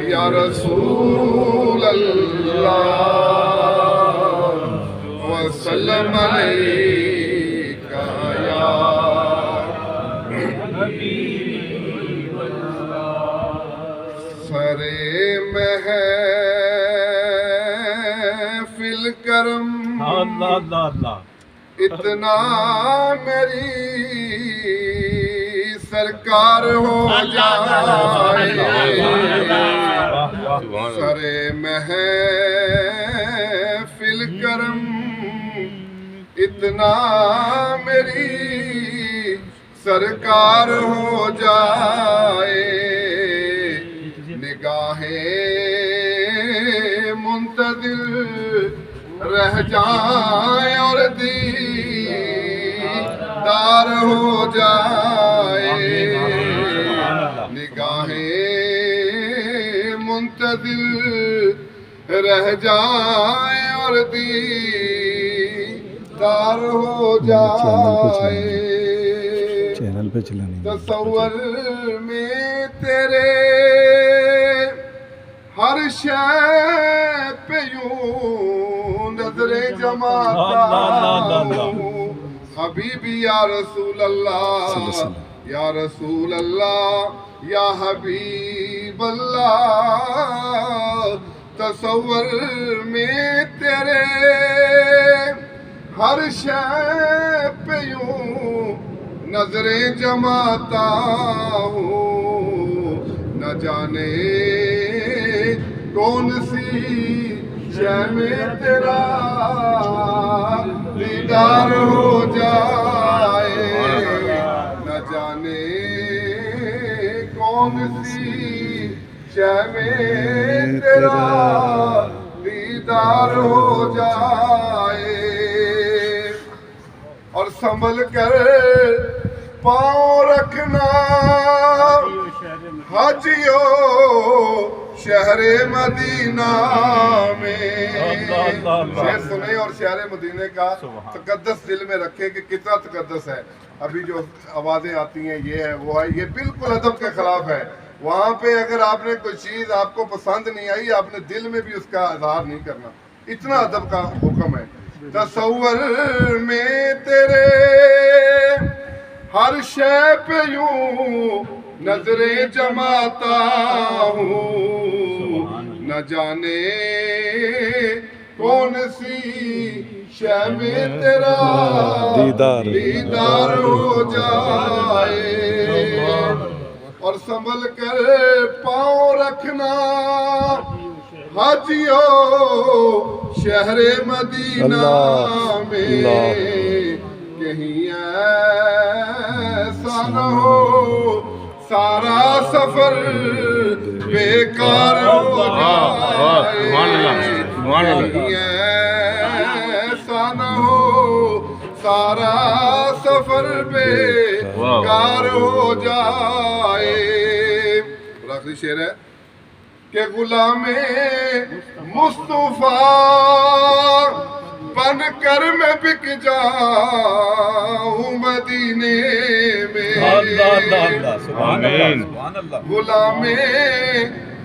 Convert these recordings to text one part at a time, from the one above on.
یا رسول اللہ وسلم علیک یا حبیب اللہ سر محفل کرم اتنا میری سرکار ہو جائے سر محفل کرم اتنا میری سرکار ہو جائے نگاہیں منتظر رہ جائیں اور دیدار ہو جائے نگاہیں منتظر رہ جائیں اور دیدار ہو جائے چینل پہ چلانی تصور میں تیرے ہر شے پہ یوں نظریں جماتا ہوں حبیبی یا رسول اللہ یا رسول اللہ یا حبیب اللہ تصور میں تیرے ہر شے پہ یوں نظریں جماتا ہوں نہ جانے کون سی شے میں تیرا دیدار ہو جائے نہ جانے کون سی شے میں تیرا دیدار ہو جائے اور سنبھل کر پاؤں رکھنا حاجیو شہر مدینہ میں شعر سنیں اور شہر مدینہ کا تقدس دل میں رکھیں کہ کتنا تقدس ہے ابھی جو آوازیں آتی ہیں یہ ہے وہ ہے یہ بالکل ادب کے خلاف ہے وہاں پہ اگر آپ نے کوئی چیز آپ کو پسند نہیں آئی آپ نے دل میں بھی اس کا اظہار نہیں کرنا اتنا ادب کا حکم ہے تصور میں تیرے ہر شے پہ یوں نظریں جماتا ہوں نہ جانے کون سی شے میں تیرا دیدار ہو جائے اور سنبھل کر پاؤں رکھنا حاجیو شہر مدینہ میں کہیں ایسا نہ ہو سارا سفر بیکار ہو جائے کہیں ایسا نہ ہو سارا سفر بیکار ہو جائے آخری شعر ہے کہ غلام مصطفیٰ بن کر میں بک جاؤں مدینے میں غلام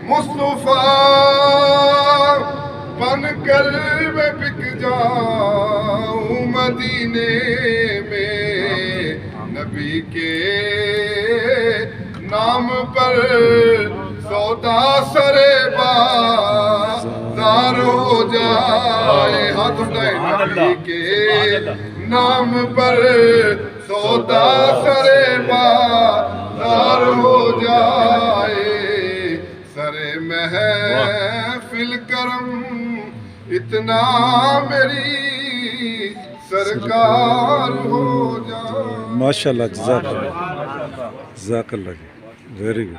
مصطفیٰ بن کر میں بک جاؤں مدینے میں نبی کے نام پر سودا سرے بازار ہو جائے ہاتھ اٹھائیں نبی کے نام پر سودا سرے بازار ہو جائے سر محفل کرم اتنا میری سرکار ہو جائے ماشاء اللہ جزاک اللہ ویری گڈ